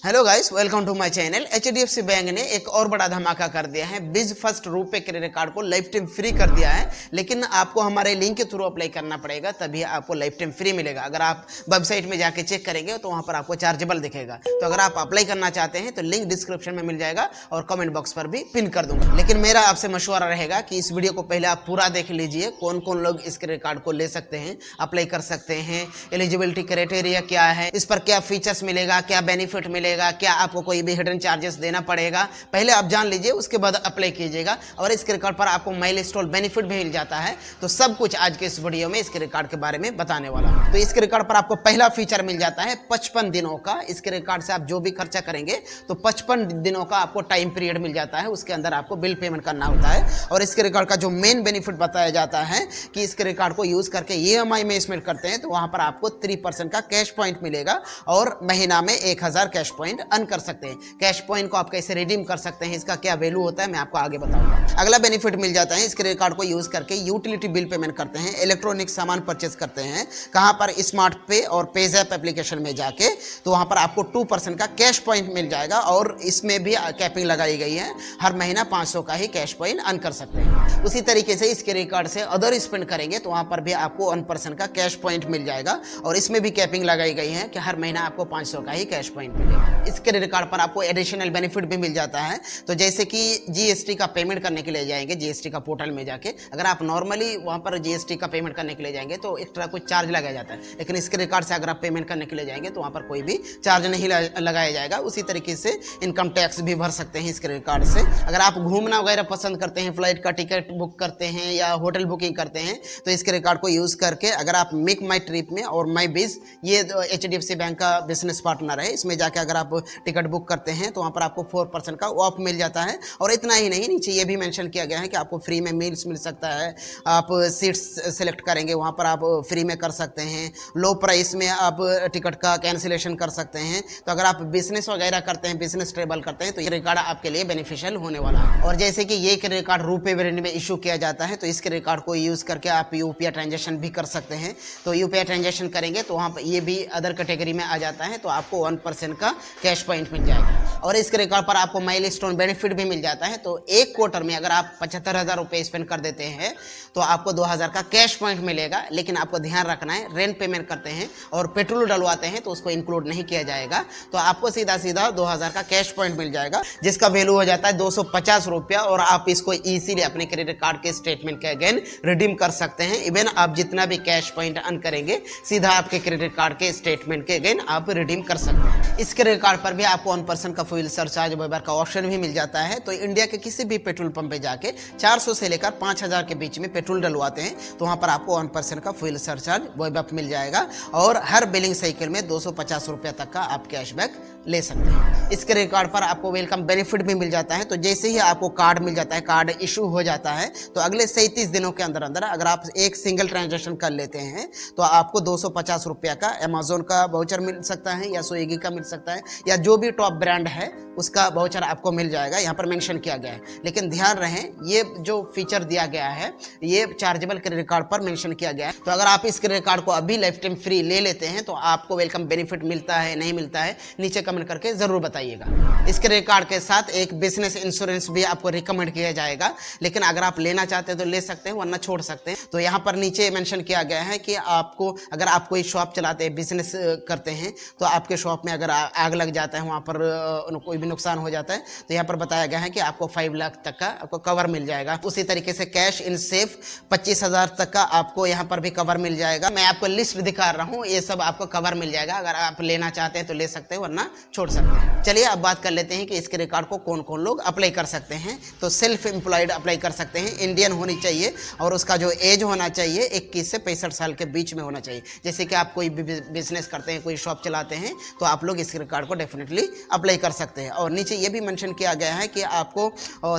Hello guys, welcome to my channel. HDFC bank ने एक और बड़ा धमाका कर दिया है। बिज फर्स्ट रुपए क्रेडिट कार्ड को लाइफ टाइम फ्री कर दिया है, लेकिन आपको हमारे लिंक के थ्रू अप्लाई करना पड़ेगा, तभी आपको लाइफ टाइम फ्री मिलेगा। अगर आप वेबसाइट में जाके चेक करेंगे तो वहां पर आपको चार्जेबल दिखेगा। तो अगर आप अप्लाई करना चाहते हैं तो लिंक डिस्क्रिप्शन में मिल जाएगा और कमेंट बॉक्स पर भी पिन कर दूंगा। लेकिन मेरा आपसे मशवरा रहेगा कि इस वीडियो को पहले आप पूरा देख लीजिए, कौन कौन लोग इस क्रेडिट कार्ड को ले सकते हैं, अप्लाई कर सकते हैं, एलिजिबिलिटी क्राइटेरिया क्या है, इस पर क्या फीचर्स मिलेगा, क्या बेनिफिट मिलेगा, क्या आपको कोई भी हिडन चार्जेस देना पड़ेगा। पहले आप जान लीजिए, उसके बाद अप्लाई कीजिएगा। और इस क्रेडिट कार्ड पर आपको माइलस्टोन बेनिफिट भी मिल जाता है। तो सब कुछ आज के इस वीडियो में इस क्रेडिट कार्ड के बारे में बताने वाला हूं। तो इस क्रेडिट कार्ड पर आपको पहला फीचर मिल जाता है 55 दिनों का। इस क्रेडिट कार्ड से आप जो भी खर्चा करेंगे तो 55 दिनों का आपको टाइम पीरियड मिल जाता है। उसके अंदर आपको बिल पेमेंट करना होता है। और इस क्रेडिट कार्ड का जो मेन बेनिफिट बताया जाता है कि इस क्रेडिट कार्ड को यूज करके EMI में इन्वेस्टमेंट करते हैं तो वहां पर आपको 3% का कैश पॉइंट मिलेगा और महीना में 1000 कैश पॉइंट अर्न कर सकते हैं। कैश पॉइंट को आप कैसे रिडीम कर सकते हैं, इसका क्या वैल्यू होता है, मैं आपको आगे बताऊंगा। अगला बेनिफिट मिल जाता है, इस क्रेडिट कार्ड को यूज करके यूटिलिटी बिल पेमेंट करते हैं, इलेक्ट्रॉनिक सामान परचेस करते हैं, कहां पर, स्मार्ट पे और पेजैप एप्लीकेशन में जाके, तो वहां पर आपको 2% का कैश पॉइंट मिल जाएगा। और इसमें भी कैपिंग लगाई गई है, हर महीना 500 का ही कैश पॉइंट अर्न कर सकते हैं। उसी तरीके से इस क्रेडिट कार्ड से अदर स्पेंड करेंगे तो वहां पर भी आपको 1% का कैश पॉइंट मिल जाएगा। और इसमें भी कैपिंग लगाई गई है कि हर महीना आपको 500 का ही कैश पॉइंट मिलेगा। इस क्रेडिट कार्ड पर आपको एडिशनल बेनिफिट भी मिल जाता है। तो जैसे कि GST का पेमेंट करने के लिए जाएंगे, GST का पोर्टल में जाके अगर आप नॉर्मली वहां पर GST का पेमेंट करने के लिए जाएंगे तो एक्स्ट्रा कुछ चार्ज लगाया जाता है, लेकिन इस क्रेडिट कार्ड से अगर आप पेमेंट करने के लिए जाएंगे तो वहां पर कोई भी चार्ज नहीं लगाया जाएगा। उसी तरीके से इनकम टैक्स भी भर सकते हैं इस क्रेडिट कार्ड से। अगर आप घूमना वगैरह पसंद करते हैं, फ्लाइट का टिकट बुक करते हैं या होटल बुकिंग करते हैं, तो इस क्रेडिट कार्ड को यूज करके अगर आप मेक माई ट्रिप में और माई बिज, ये HDFC बैंक का बिजनेस पार्टनर है, इसमें जाके अगर आप टिकट बुक करते हैं तो वहां पर आपको 4% का ऑफ मिल जाता है। और इतना ही नहीं, नीचे ये भी मेंशन किया गया है कि आपको फ्री में मील्स मिल सकता है। आप सीट्स सेलेक्ट करेंगे वहां पर आप फ्री में कर सकते हैं। लो प्राइस में आप टिकट का कैंसिलेशन कर सकते हैं। तो अगर आप बिजनेस वगैरह करते हैं, बिजनेस ट्रेवल करते हैं, तो ये क्रेडिट कार्ड आपके लिए बेनिफिशियल होने वाला है। और जैसे कि ये क्रेडिट कार्ड रुपए वेरिएंट में इशू किया जाता है, तो इस क्रेडिट कार्ड को यूज करके आप UPI ट्रांजेक्शन भी कर सकते हैं। तो UPI ट्रांजेक्शन करेंगे तो वहां पर ये भी अदर कैटेगरी में आ जाता है, तो आपको 1% का कैश पॉइंट मिल जाएगा। और इस क्रेडिट कार्ड पर आपको माइलस्टोन बेनिफिट भी मिल जाता है। तो एक क्वार्टर में अगर आप 75,000 रुपये स्पेंड कर देते हैं तो आपको 2000 का कैश पॉइंट मिलेगा। लेकिन आपको ध्यान रखना है, रेंट पेमेंट करते हैं और पेट्रोल डलवाते हैं तो उसको इंक्लूड नहीं किया जाएगा। तो आपको सीधा सीधा 2000 का कैश पॉइंट मिल जाएगा, जिसका वैल्यू हो जाता है 250 रुपया। और आप इसको इजीली अपने क्रेडिट कार्ड के स्टेटमेंट के अगेन रिडीम कर सकते हैं। इवन आप जितना भी कैश पॉइंट अर्न करेंगे सीधा आपके क्रेडिट कार्ड के स्टेटमेंट के अगेन आप रिडीम कर सकते हैं। इस क्रेडिट कार्ड पर भी आपको 1% का फ्यूल सरचार्ज वेबर का ऑप्शन भी मिल जाता है। तो इंडिया के किसी भी पेट्रोल पंप पे जाके 400 से लेकर 5000 के बीच में पेट्रोल डलवाते हैं तो वहां पर आपको 1% का फ्यूल सरचार्ज वेबर मिल जाएगा। और हर बिलिंग साइकिल में 250 रुपया तक का आप कैशबैक ले सकते हैं। इस क्रेडिट कार्ड पर आपको वेलकम बेनिफिट भी मिल जाता है। तो जैसे ही आपको कार्ड मिल जाता है, कार्ड इशू हो जाता है, तो अगले 37 दिनों के अंदर अंदर अगर आप एक सिंगल ट्रांजेक्शन कर लेते हैं तो आपको 250 रुपया का अमेजोन का वाउचर मिल सकता है या स्विगी का मिल सकता है या जो भी टॉप ब्रांड है उसका वाउचर आपको मिल जाएगा। यहाँ पर मेंशन किया गया है। लेकिन ध्यान रहे, ये जो फीचर दिया गया है ये चार्जेबल क्रेडिट कार्ड पर मेंशन किया गया है। तो अगर आप इस क्रेडिट कार्ड को अभी लाइफ टाइम फ्री ले लेते हैं तो आपको वेलकम बेनिफिट मिलता है नहीं मिलता है, नीचे कमेंट करके जरूर बताइएगा। इस क्रेडिट कार्ड के साथ एक बिजनेस इंश्योरेंस भी आपको रिकमेंड किया जाएगा, लेकिन अगर आप लेना चाहते हैं तो ले सकते हैं, वरना छोड़ सकते हैं। तो यहाँ पर नीचे मेंशन किया गया है कि आपको, अगर आप कोई शॉप चलाते हैं, बिजनेस करते हैं, तो आपके शॉप में अगर आग लग जाता है, वहां पर कोई भी नुकसान हो जाता है, तो यहाँ पर बताया गया है कि आपको 5 लाख तक का आपको कवर मिल जाएगा। उसी तरीके से कैश इन सेफ 25,000 तक का आपको यहाँ पर भी कवर मिल जाएगा। मैं आपको लिस्ट दिखा रहा हूँ, ये सब आपको कवर मिल जाएगा। अगर आप लेना चाहते हैं तो ले सकते हैं, वरना छोड़ सकते हैं। चलिए अब बात कर लेते हैं कि इस क्रेडिट कार्ड को कौन कौन लोग अप्लाई कर सकते हैं। तो सेल्फ एम्प्लॉयड अप्लाई कर सकते हैं, इंडियन होनी चाहिए और उसका जो एज होना चाहिए 21 से 65 साल के बीच में होना चाहिए। जैसे कि आप कोई बिजनेस करते हैं, कोई शॉप चलाते हैं, तो आप लोग इस क्रेडिट कार्ड को डेफिनेटली अप्लाई कर सकते हैं। और नीचे ये भी मेंशन किया गया है कि आपको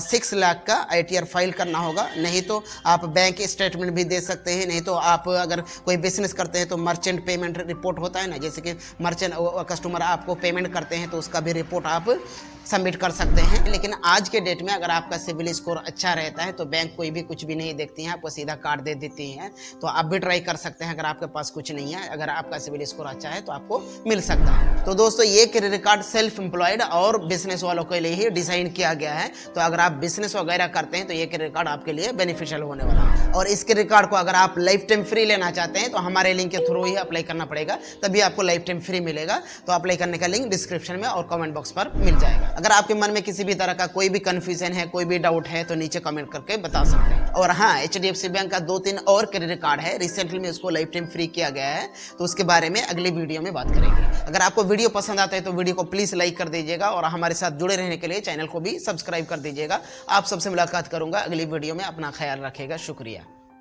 6 लाख का ITR फाइल करना होगा, नहीं तो आप बैंक स्टेटमेंट भी दे सकते हैं, नहीं तो आप अगर कोई बिजनेस करते हैं तो मर्चेंट पेमेंट रिपोर्ट होता है ना, जैसे कि मर्चेंट कस्टमर आपको पेमेंट करते हैं तो उसका भी रिपोर्ट आप सबमिट कर सकते हैं। लेकिन आज के डेट में अगर आपका सिविल स्कोर अच्छा रहता है तो बैंक कोई भी कुछ भी नहीं देखती है, आपको सीधा कार्ड दे देती है। तो आप भी ट्राई कर सकते हैं। अगर आपके पास कुछ नहीं है, अगर आपका सिविल स्कोर अच्छा है तो आपको मिल सकता है। तो दोस्तों ये क्रेडिट कार्ड सेल्फ एम्प्लॉयड और बिजनेस वालों के लिए ही डिजाइन किया गया है। तो अगर आप बिजनेस वगैरह करते हैं तो ये क्रेडिट कार्ड आपके लिए बेनिफिशियल होने वाला है। और इस क्रेडिट कार्ड को अगर आप लाइफ टाइम फ्री लेना चाहते हैं तो हमारे लिंक के थ्रू ही अप्लाई करना पड़ेगा, तभी आपको लाइफ टाइम फ्री मिलेगा। तो अप्लाई करने का लिंक डिस्क्रिप्शन में और कमेंट बॉक्स पर मिल जाएगा। अगर आपके मन में किसी भी तरह का कोई भी कंफ्यूजन है, कोई भी डाउट है तो नीचे कमेंट करके बता सकते हैं। और हाँ, HDFC बैंक का 2-3 और क्रेडिट कार्ड है, रिसेंटली में उसको लाइफ टाइम फ्री किया गया है। तो उसके बारे में अगली वीडियो में बात करेंगे। अगर आपको वीडियो पसंद आता है तो वीडियो को प्लीज लाइक कर दीजिएगा और हमारे साथ जुड़े रहने के लिए चैनल को भी सब्सक्राइब कर दीजिएगा। आप सबसे मुलाकात करूंगा अगली वीडियो में। अपना ख्याल रखिएगा। शुक्रिया।